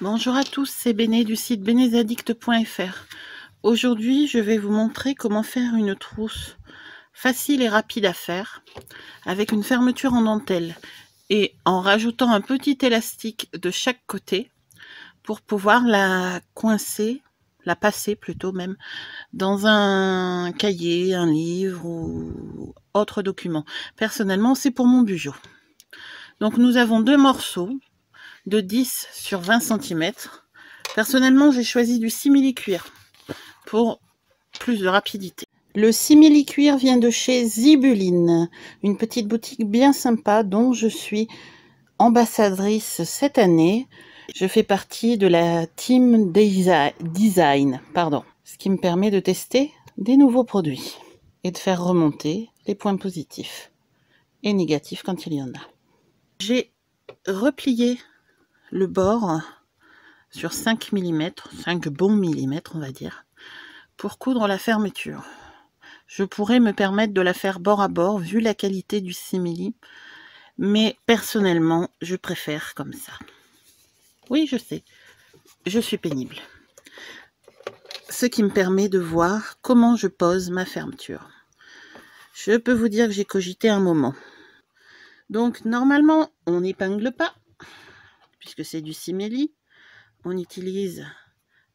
Bonjour à tous, c'est Béné du site bénésaddict.fr. Aujourd'hui, je vais vous montrer comment faire une trousse facile et rapide à faire avec une fermeture en dentelle et en rajoutant un petit élastique de chaque côté pour pouvoir la coincer, la passer plutôt même, dans un cahier, un livre ou autre document. Personnellement, c'est pour mon bijou. Donc nous avons deux morceaux de 10 sur 20 cm. Personnellement, j'ai choisi du simili-cuir pour plus de rapidité. Le simili-cuir vient de chez Zibuline, une petite boutique bien sympa dont je suis ambassadrice cette année. Je fais partie de la team design, ce qui me permet de tester des nouveaux produits et de faire remonter les points positifs et négatifs quand il y en a. J'ai replié le bord sur 5 mm, 5 bons millimètres on va dire, pour coudre la fermeture. Je pourrais me permettre de la faire bord à bord vu la qualité du simili, mais personnellement je préfère comme ça. Oui, je sais, je suis pénible. Ce qui me permet de voir comment je pose ma fermeture. Je peux vous dire que j'ai cogité un moment. Donc normalement on n'épingle pas, puisque c'est du simili. On utilise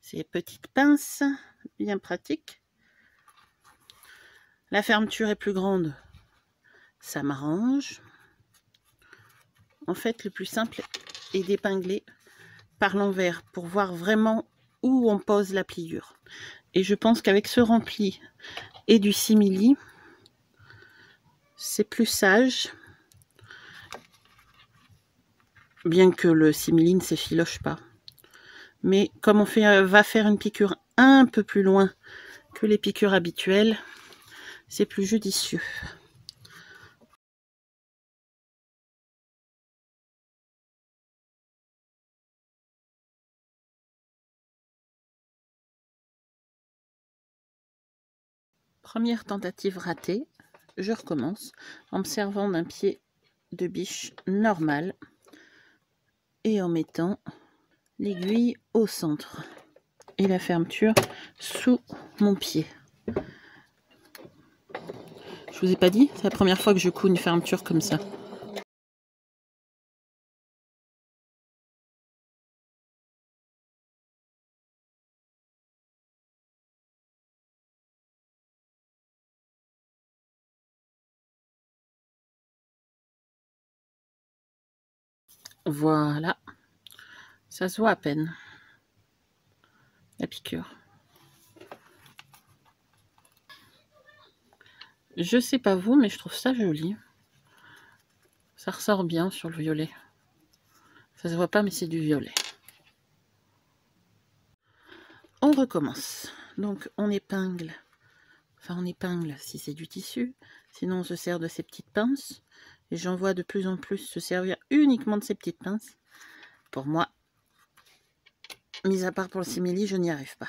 ces petites pinces bien pratiques. La fermeture est plus grande, ça m'arrange. En fait, le plus simple est d'épingler par l'envers pour voir vraiment où on pose la pliure. Et je pense qu'avec ce rempli et du simili, c'est plus sage, bien que le simili ne s'effiloche pas. Mais comme on va faire une piqûre un peu plus loin que les piqûres habituelles, c'est plus judicieux. Première tentative ratée, je recommence en me servant d'un pied de biche normal et en mettant l'aiguille au centre et la fermeture sous mon pied. Je vous ai pas dit, c'est la première fois que je couds une fermeture comme ça. Voilà, ça se voit à peine, la piqûre. Je sais pas vous, mais je trouve ça joli. Ça ressort bien sur le violet. Ça se voit pas, mais c'est du violet. On recommence. Donc on épingle. Enfin, on épingle si c'est du tissu. Sinon, on se sert de ces petites pinces. Et j'en vois de plus en plus se servir uniquement de ces petites pinces. Pour moi, mis à part pour le simili, je n'y arrive pas.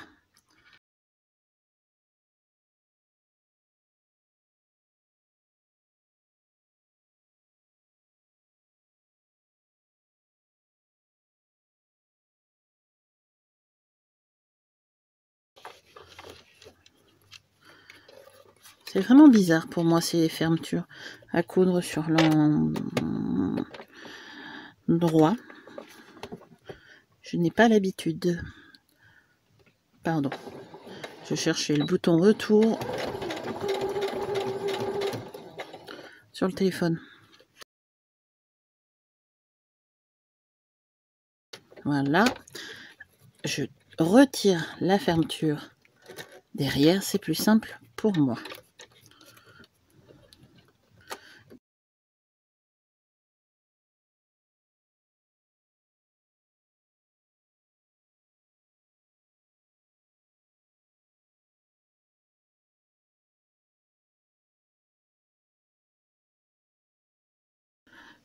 C'est vraiment bizarre pour moi ces fermetures à coudre sur l'endroit. Je n'ai pas l'habitude. Pardon. Je cherchais le bouton retour sur le téléphone. Voilà. Je retire la fermeture derrière, c'est plus simple pour moi.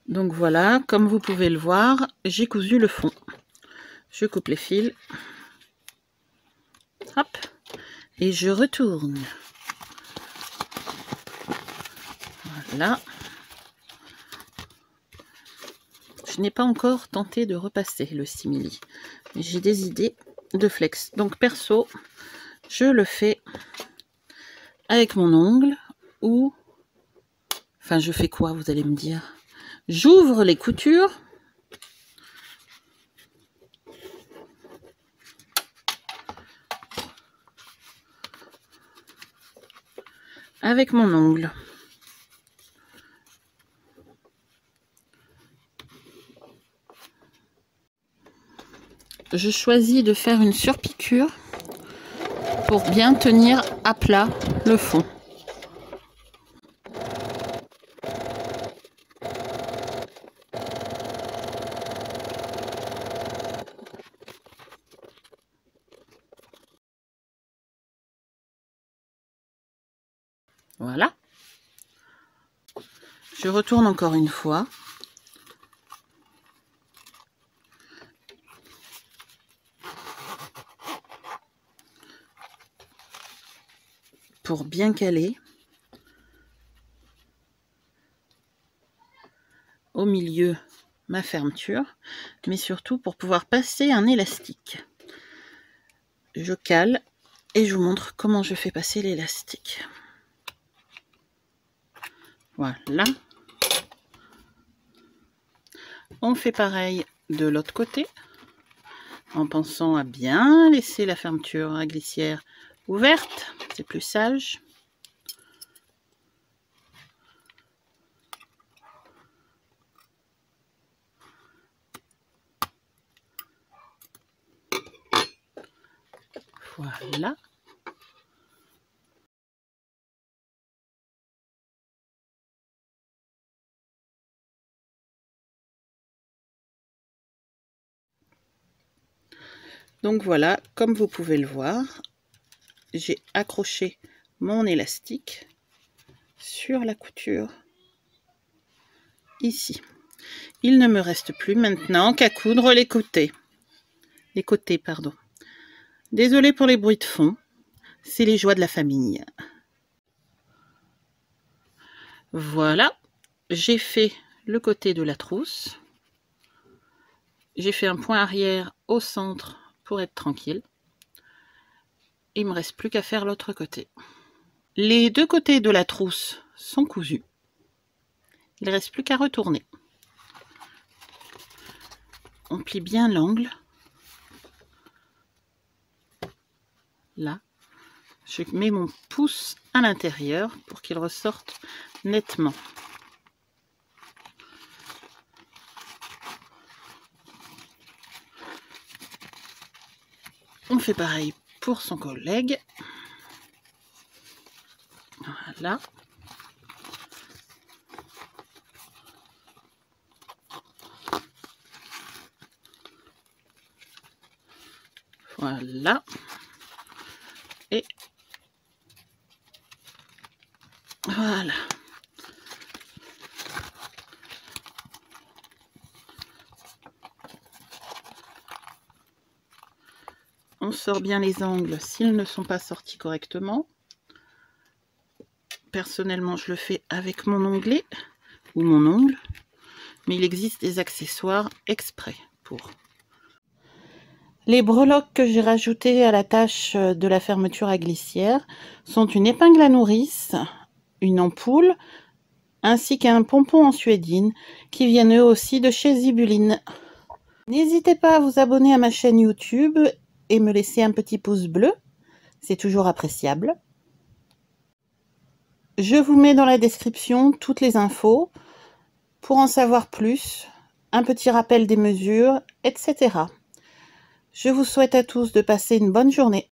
Donc voilà, comme vous pouvez le voir, j'ai cousu le fond. Je coupe les fils. Hop. Et je retourne. Voilà. Je n'ai pas encore tenté de repasser le simili. J'ai des idées de flex. Donc perso, je le fais avec mon ongle ou... Enfin, je fais quoi, vous allez me dire? J'ouvre les coutures. Avec mon ongle. Je choisis de faire une surpiqûre pour bien tenir à plat le fond. Voilà. Je retourne encore une fois. Pour bien caler au milieu ma fermeture, mais surtout pour pouvoir passer un élastique. Je cale et je vous montre comment je fais passer l'élastique. Voilà. On fait pareil de l'autre côté, en pensant à bien laisser la fermeture à glissière ouverte, c'est plus sage. Voilà. Donc voilà, comme vous pouvez le voir, j'ai accroché mon élastique sur la couture ici. Il ne me reste plus maintenant qu'à coudre les côtés. Pardon. Désolée pour les bruits de fond, c'est les joies de la famille. Voilà, j'ai fait le côté de la trousse. J'ai fait un point arrière au centre pour être tranquille. Il me reste plus qu'à faire l'autre côté. Les deux côtés de la trousse sont cousus. Il ne reste plus qu'à retourner. On plie bien l'angle. Là, je mets mon pouce à l'intérieur pour qu'il ressorte nettement. On fait pareil pour son collègue. Voilà. Voilà. Et voilà. On sort bien les angles s'ils ne sont pas sortis correctement. Personnellement, je le fais avec mon onglet ou mon ongle, mais il existe des accessoires exprès pour. Les breloques que j'ai rajoutées à la tâche de la fermeture à glissière sont une épingle à nourrice, une ampoule, ainsi qu'un pompon en suédine qui viennent eux aussi de chez Zibuline. N'hésitez pas à vous abonner à ma chaîne YouTube et me laisser un petit pouce bleu, c'est toujours appréciable. Je vous mets dans la description toutes les infos pour en savoir plus, un petit rappel des mesures, etc. Je vous souhaite à tous de passer une bonne journée.